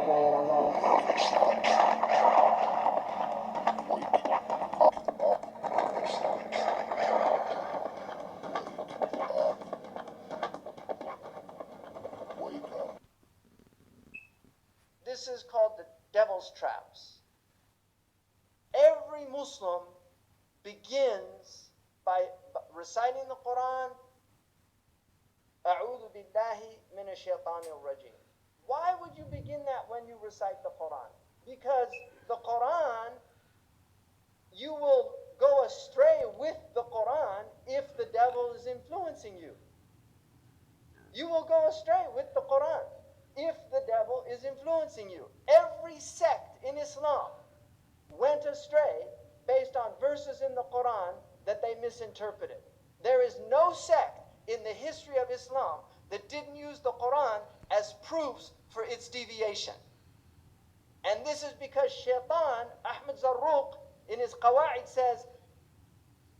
This is called the devil's traps. Every Muslim begins by reciting the Quran, أعوذ بالله من الشيطان الرجيم. Why would you begin that when you recite the Quran? Because the Quran, you will go astray with the Quran if the devil is influencing you. You will go astray with the Quran if the devil is influencing you. Every sect in Islam went astray based on verses in the Quran that they misinterpreted. There is no sect in the history of Islam that didn't use the Quran as proofs for its deviation. And this is because Shaitan, Ahmed Zarruq, in his Qawa'id says,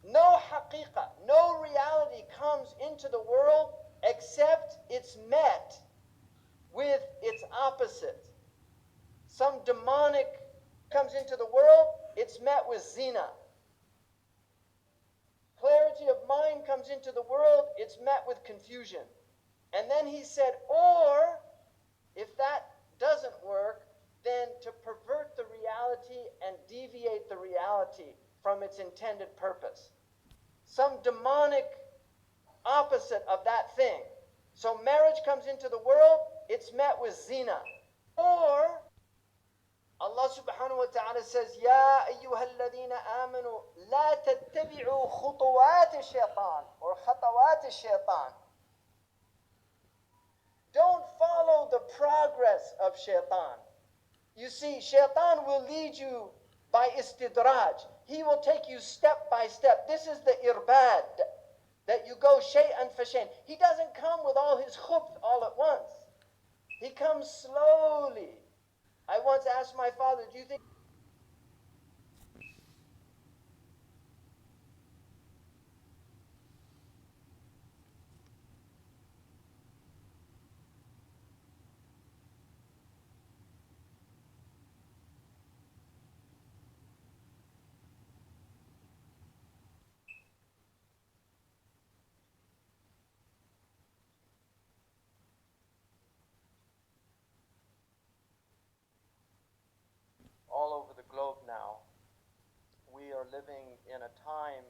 no haqiqah, no reality comes into the world except it's met with its opposite. Some demonic comes into the world, it's met with zina. Clarity of mind comes into the world, it's met with confusion. And then he said, or if that doesn't work, then to pervert the reality and deviate the reality from its intended purpose. Some demonic opposite of that thing. So marriage comes into the world, it's met with zina. Or Allah subhanahu wa ta'ala says, Ya ayyuha alladhina amanu, la tattabi'u khutuwat shaitan, or khatawat shaitan. Don't follow the progress of Shaitan. You see, Shaitan will lead you by istidraj. He will take you step by step. This is the irbad, that you go shay'an fa shay'an. He doesn't come with all his khubth all at once. He comes slowly. I once asked my father, do you think all over the globe now, we are living in a time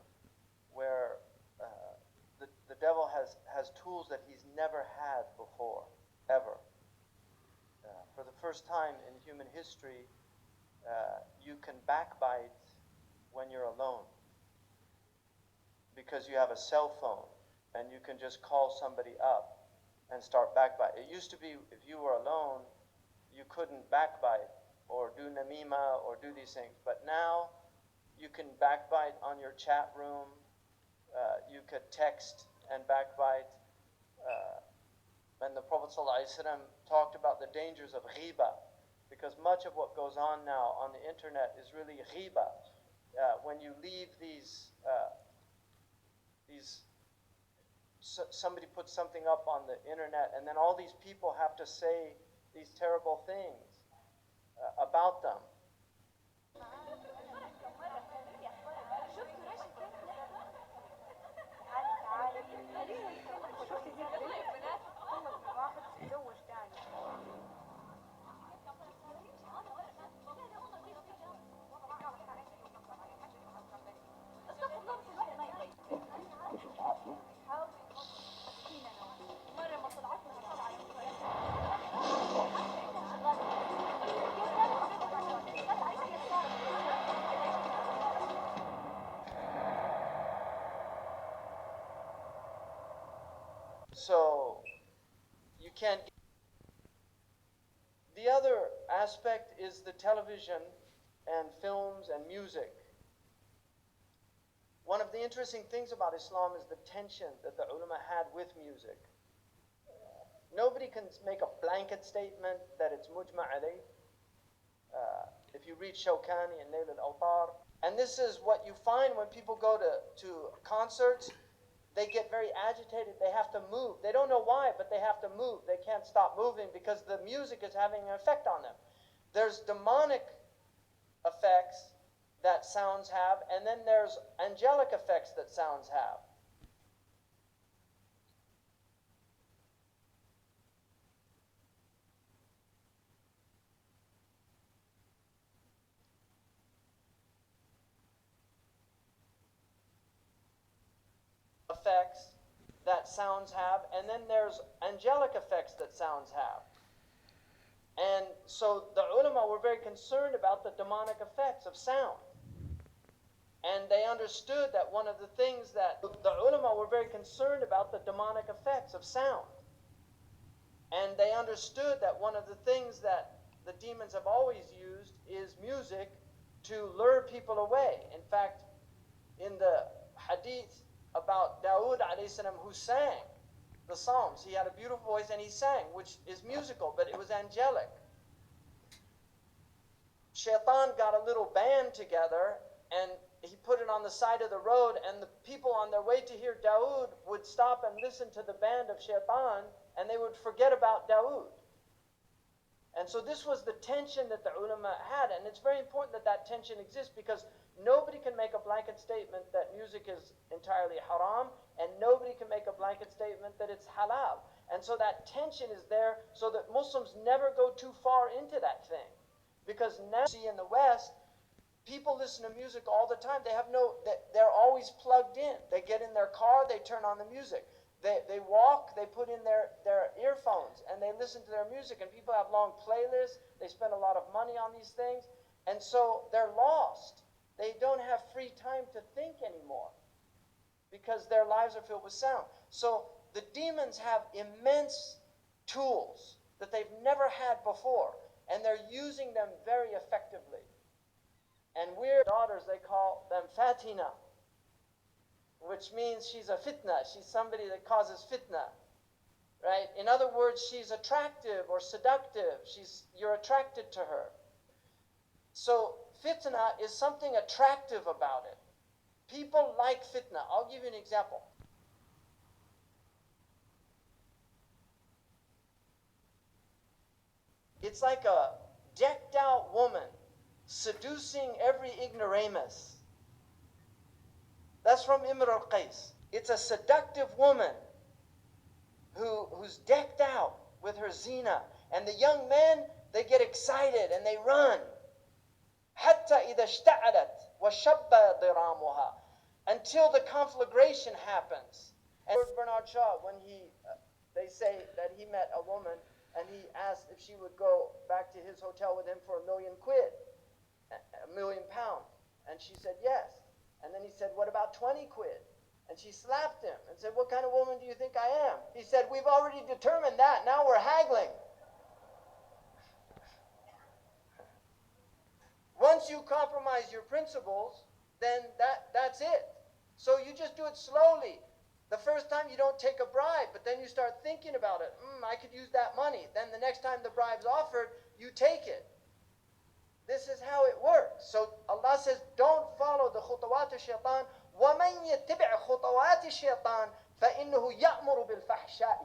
where the devil has tools that he's never had before, ever. For the first time in human history, you can backbite when you're alone because you have a cell phone and you can just call somebody up and start backbite. It used to be if you were alone, you couldn't backbite or do namima or do these things. But now you can backbite on your chat room. You could text and backbite. And the Prophet ﷺ talked about the dangers of ghiba, because much of what goes on now on the internet is really ghiba. When you leave somebody puts something up on the internet and then all these people have to say these terrible things about them. So you can't. The other aspect is the television and films and music. One of the interesting things about Islam is the tension that the ulama had with music. Nobody can make a blanket statement that it's mujma' alayh. If you read Shawkani and Nail al-Awtar, and this is what you find when people go to concerts. they get very agitated. They have to move. They don't know why, but they have to move. They can't stop moving because the music is having an effect on them. There's demonic effects that sounds have, and then there's angelic effects that sounds have. Effects that sounds have, and then there's angelic effects that sounds have. And so the ulama were very concerned about the demonic effects of sound. And they understood that one of the things that the ulama were very concerned about the demonic effects of sound. And they understood that one of the things that the demons have always used is music to lure people away. In fact, in the hadith about Dawood alayhi salam, who sang the Psalms, he had a beautiful voice and he sang, which is musical, but it was angelic. Shaitan got a little band together and he put it on the side of the road, and the people on their way to hear Dawood would stop and listen to the band of Shaitan, and they would forget about Dawood. And so this was the tension that the ulama had, and it's very important that that tension exists, because nobody can make a blanket statement that music is entirely haram, and nobody can make a blanket statement that it's halal. And so that tension is there so that Muslims never go too far into that thing. Because now, see, in the West, people listen to music all the time. They're always plugged in. They get in their car, they turn on the music. They walk, they put in their earphones, and they listen to their music. And people have long playlists. They spend a lot of money on these things. And so they're lost. They don't have free time to think anymore because their lives are filled with sound. So the demons have immense tools that they've never had before, and they're using them very effectively. And we're daughters, they call them Fatina, which means she's a fitna. She's somebody that causes fitna, right? In other words, she's attractive or seductive. You're attracted to her. So fitna is something attractive about it. People like fitna. I'll give you an example. It's like a decked out woman seducing every ignoramus. That's from Imr al-Qais. It's a seductive woman who's decked out with her zina. And the young men, they get excited and they run. حَتَّى إِذَا اشْتَعَلَتْ وَشَبَّ ضِرَامُهَا, until the conflagration happens. And Bernard Shaw, when they say that he met a woman and he asked if she would go back to his hotel with him for £1 million, £1 million. And she said yes. And then he said, what about 20 quid? And she slapped him and said, what kind of woman do you think I am? He said, we've already determined that. Now we're haggling. Once you compromise your principles, then that's it. So you just do it slowly. The first time you don't take a bribe, but then you start thinking about it. I could use that money. Then the next time the bribe's offered, you take it. This is how it works. So Allah says, don't follow the khutawat al-shaytan. وَمَنْ يَتِّبِعْ خُطَوَاتِ الشَّيْطَانِ فَإِنَّهُ يَأْمُرُ بِالْفَحْشَاءِ.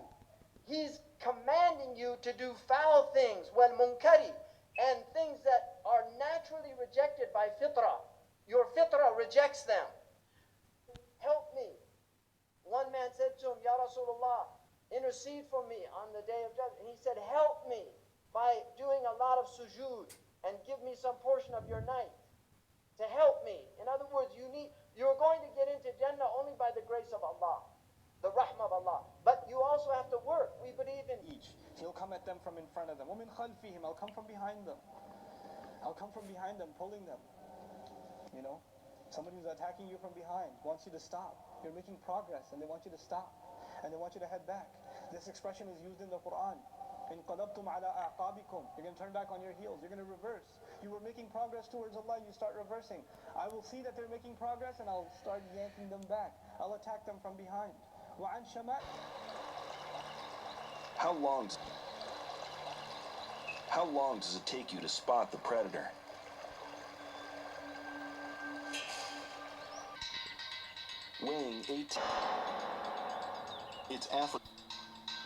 He's commanding you to do foul things, وَالْمُنْكَرِ, and things that are naturally rejected by fitrah. Your fitrah rejects them. Help me. One man said to him, Ya Rasulullah, intercede for me on the day of judgment. And he said, help me by doing a lot of sujood and give me some portion of your night to help me. In other words, you're going to get into Jannah only by the grace of Allah, the rahmah of Allah. But you also have to work. We believe in each. He'll come at them from in front of them. وَمِنْ خَلْفِهِمْ, I'll come from behind them. I'll come from behind them, pulling them. You know, somebody who's attacking you from behind wants you to stop. You're making progress and they want you to stop. And they want you to head back. This expression is used in the Quran. انقلبتم على أعقابكم. You're going to turn back on your heels. You're going to reverse. You were making progress towards Allah, you start reversing. I will see that they're making progress and I'll start yanking them back. I'll attack them from behind. وعن شمال. How long does it take you to spot the predator? Weighing 18. It's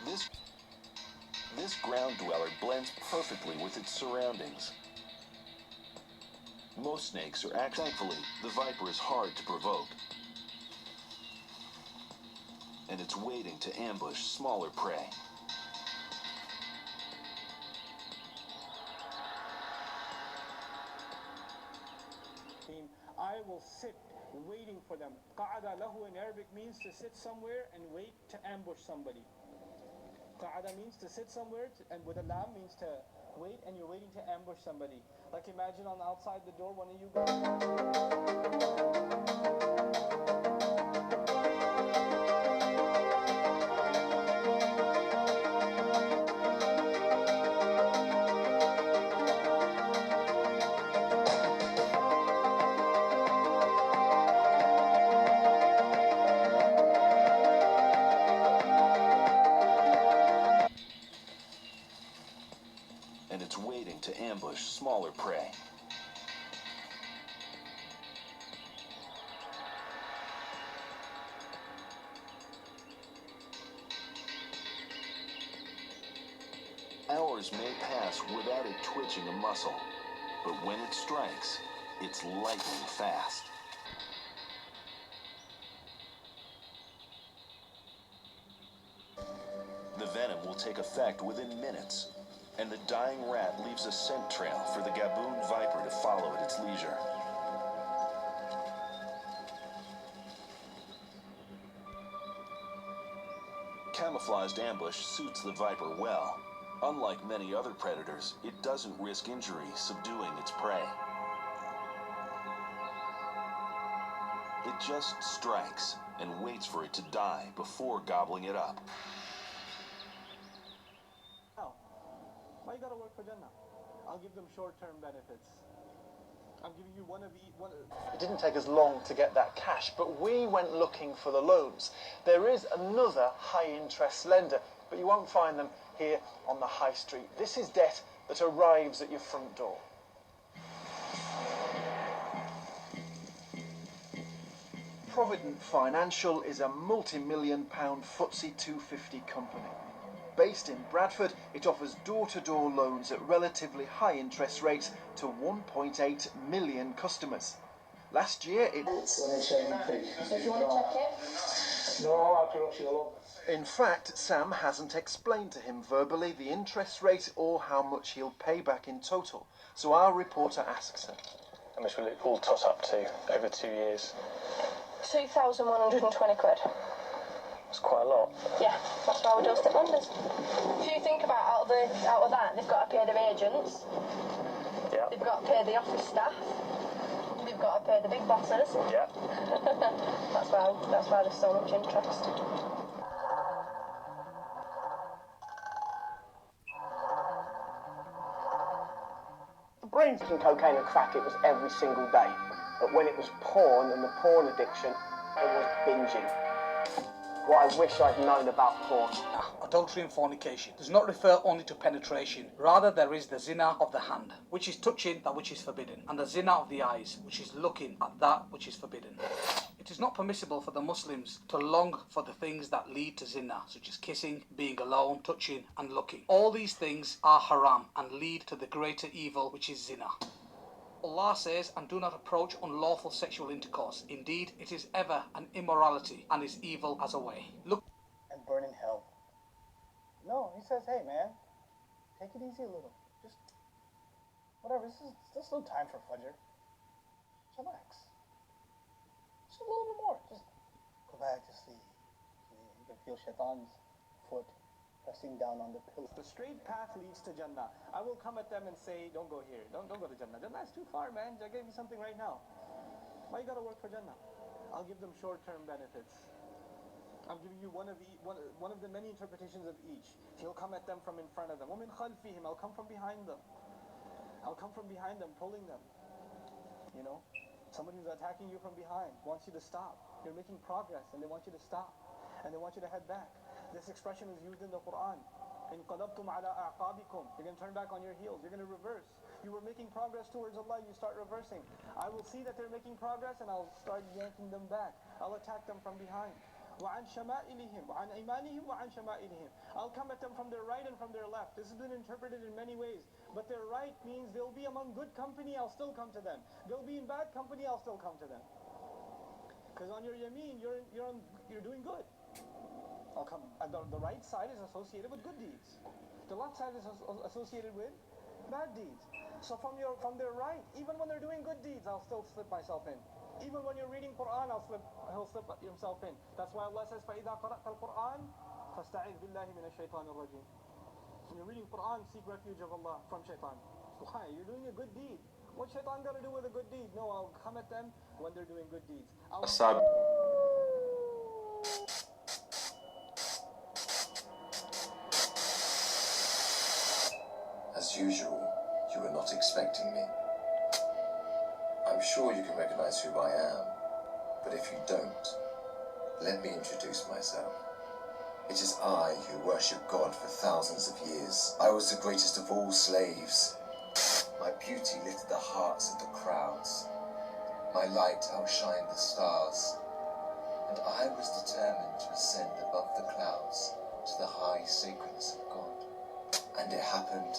this this ground dweller blends perfectly with its surroundings. Most snakes are thankfully, the viper is hard to provoke. And it's waiting to ambush smaller prey. I will sit waiting for them. Qa'ada lahu in Arabic means to sit somewhere and wait to ambush somebody. Qa'ada means to sit somewhere, and with a lam means to wait, and you're waiting to ambush somebody. Like imagine on outside the door, one of you And it's waiting to ambush smaller prey. Hours may pass without it twitching a muscle, but when it strikes, it's lightning fast. The venom will take effect within minutes, and the dying rat leaves a scent trail for the Gaboon viper to follow at its leisure. Camouflaged ambush suits the viper well. Unlike many other predators, it doesn't risk injury subduing its prey. It just strikes and waits for it to die before gobbling it up. Why you gotta work for Jannah? I'll give them short-term benefits. I'm giving you one of each. It didn't take us long to get that cash, but we went looking for the loans. There is another high-interest lender, but you won't find them here on the high street. This is debt that arrives at your front door. Provident Financial is a multi-million-pound FTSE 250 company. Based in Bradford, it offers door-to-door loans at relatively high interest rates to 1.8 million customers. Last year, it... So if you want to check it? No, in fact, Sam hasn't explained to him verbally the interest rate or how much he'll pay back in total. So our reporter asks him. How much will it all tot up to over 2 years? 2,120 quid. That's quite a lot. Yeah, that's why we do step lenders. If you think about out of that, they've got to pay their agents. Yeah. They've got to pay the office staff. They've got to pay the big bosses. Yeah. that's why there's so much interest. Brains and cocaine and crack, it was every single day. But when it was porn and the porn addiction, it was binging. What I wish I'd known about porn. Adultery and fornication does not refer only to penetration. Rather, there is the zina of the hand, which is touching that which is forbidden, and the zina of the eyes, which is looking at that which is forbidden. It is not permissible for the Muslims to long for the things that lead to zina, such as kissing, being alone, touching, and looking. All these things are haram and lead to the greater evil, which is zina. Allah says, and do not approach unlawful sexual intercourse. Indeed, it is ever an immorality and is evil as a way. Look and burn in hell. No, he says, hey man, take it easy a little. Just, whatever, this is no time for Fajr. Relax. Just a little bit more. Just go back to sleep. You can feel Shaitan's foot pressing down on the pillow. The straight path leads to Jannah. I will come at them and say, don't go here. Don't go to Jannah. Jannah is too far, man. I gave you something right now. Why you gotta work for Jannah? I'll give them short-term benefits. I'm giving you one of the many interpretations of each. He'll come at them from in front of them. وَمِنْ خَلْفِهِمْ, I'll come from behind them. I'll come from behind them, pulling them. You know? Somebody who's attacking you from behind wants you to stop. You're making progress and they want you to stop. And they want you to head back. This expression is used in the Quran. انقلبتم على أعقابكم. You're going to turn back on your heels. You're going to reverse. You were making progress towards Allah. You start reversing. I will see that they're making progress and I'll start yanking them back. I'll attack them from behind. وعن شمائلهم وعن أيمانهم وعن شمائلهم. I'll come at them from their right and from their left. This has been interpreted in many ways. But their right means they'll be among good company, I'll still come to them. They'll be in bad company, I'll still come to them. Because on your yameen, you're doing good. I'll come. The right side is associated with good deeds. The left side is associated with bad deeds. So from their right, even when they're doing good deeds, I'll still slip myself in. Even when you're reading Quran, he'll slip himself in. That's why Allah says, فَإِذَا قَرَأْتَ الْقُرْآنَ فَاسْتَعِذْ بِاللَّهِ مِنَ الشَّيْطَانِ الرَّجِيمِ. When you're reading Quran, seek refuge of Allah from Shaitan. Why? You're doing a good deed. What Shaitan got to do with a good deed? No, I'll come at them when they're doing good deeds. As usual, you were not expecting me. I'm sure you can recognize who I am, but if you don't, let me introduce myself. It is I who worship God for thousands of years. I was the greatest of all slaves. My beauty lifted the hearts of the crowds. My light outshined the stars. And I was determined to ascend above the clouds to the high sacredness of God. And it happened.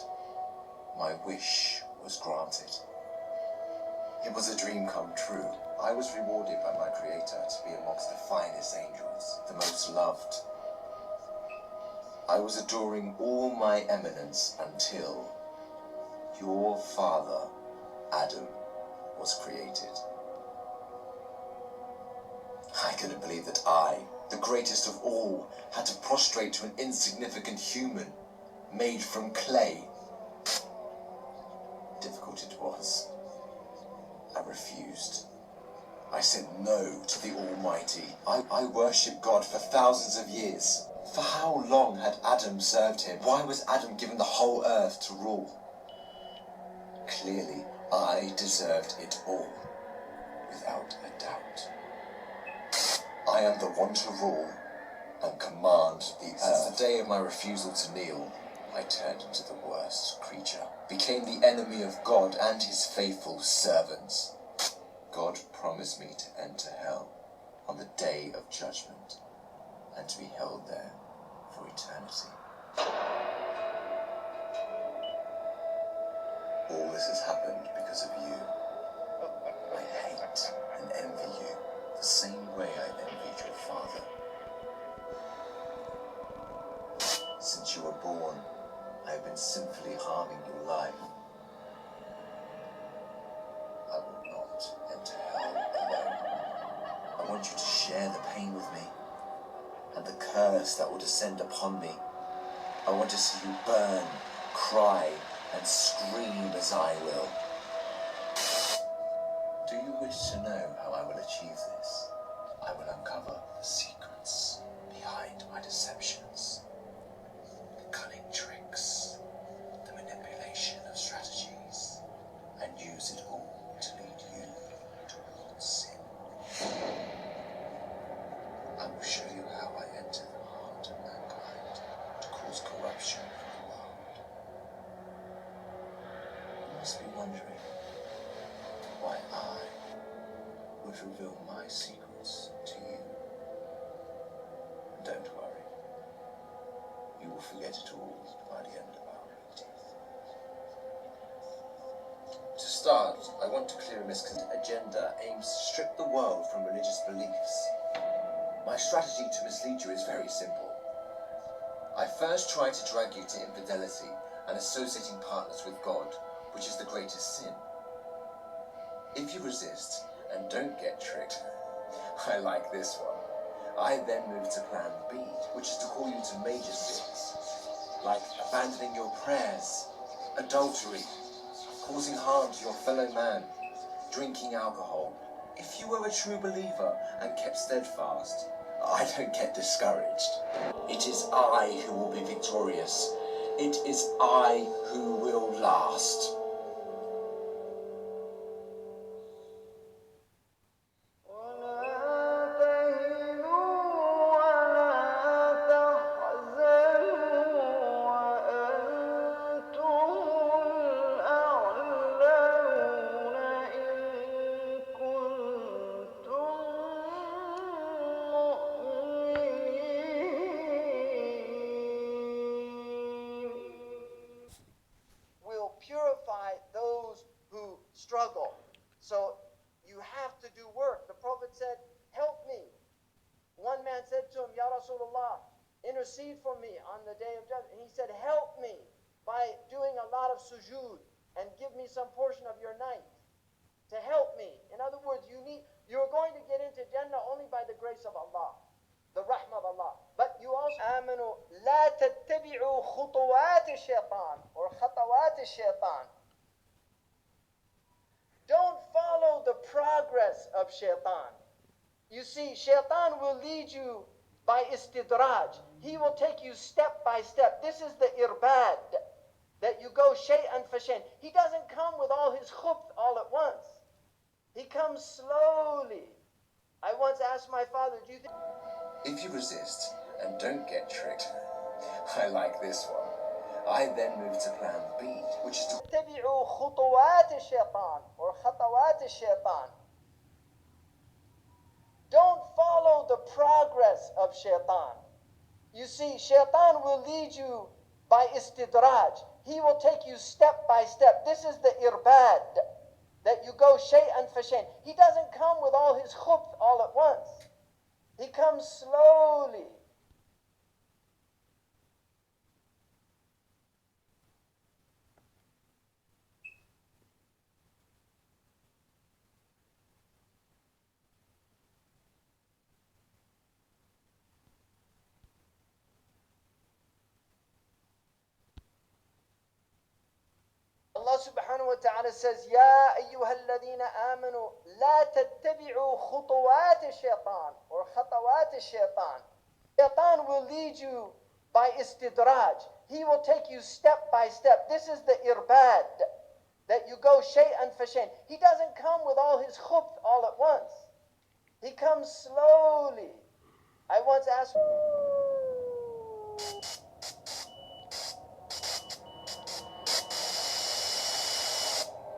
My wish was granted. It was a dream come true. I was rewarded by my Creator to be amongst the finest angels, the most loved. I was adoring all my eminence until your father, Adam, was created. I couldn't believe that I, the greatest of all, had to prostrate to an insignificant human made from clay. Difficult it was. I refused. I said no to the Almighty. I worshipped God for thousands of years. For how long had Adam served him? Why was Adam given the whole earth to rule? Clearly, I deserved it all, without a doubt. I am the one to rule and command the earth. Since the day of my refusal to kneel, I turned into the worst creature, became the enemy of God and his faithful servants. God promised me to enter hell on the day of judgment and to be held there for eternity. All this has happened because of you. I hate and envy you the same way I envied your father. Since you were born, I have been sinfully harming your life. I will not enter hell alone. I want you to share the pain with me and the curse that will descend upon me. I want to see you burn, cry, and scream as I will. Do you wish to know how I will achieve this? I will uncover the secrets behind my deceptions, the cunning tricks, the manipulation of strategies, and use it all to lead you towards sin. I will show you how I enter the heart of mankind to cause corruption in the world. You must be wondering why I would reveal my secrets to you. Don't worry. You will forget it all by the end of our meeting. To start, I want to clear a misconception. Agenda aims to strip the world from religious beliefs. My strategy to mislead you is very simple. I first try to drag you to infidelity and associating partners with God, which is the greatest sin. If you resist and don't get tricked, I like this one. I then move to plan B, which is to call you to major sins, like abandoning your prayers, adultery, causing harm to your fellow man, drinking alcohol. If you were a true believer and kept steadfast, I don't get discouraged. It is I who will be victorious. It is I who will last. struggle. So you have to do work. The Prophet said, help me. One man said to him, Ya Rasulullah, intercede for me on the day of judgment. And he said, help me by doing a lot of sujood and give me some portion of your night to help me. In other words, you're going to get into Jannah only by the grace of Allah, the rahmah of Allah. But you also آمنوا لا تتبعوا خطوات الشيطان or خطوات الشيطان. Don't follow the progress of Shaitan. You see, Shaitan will lead you by istidraj. He will take you step by step. This is the irbad, that you go shay'an fa shay'an. He doesn't come with all his khubth all at once. He comes slowly. I once asked my father, do you think... If you resist and don't get tricked, I like this one. I then move to plan B, which is to... اتبعوا خطوات الشيطان or خطوات الشيطان. Don't follow the progress of Shaitan. You see, Shaitan will lead you by istidraj. He will take you step by step. This is the irbad, that you go shay'an fa shay'an. He doesn't come with all his khubth all at once. He comes slowly. Allah subhanahu wa ta'ala says, Ya ayyuhalladhina amanu, la tattabi'u khutuwat al-shaytan, or khatawat al-shaytan. Shaitan will lead you by istidraj. He will take you step by step. This is the irbad, that you go shay'an fa shay'an. He doesn't come with all his khubth all at once. He comes slowly. I once asked...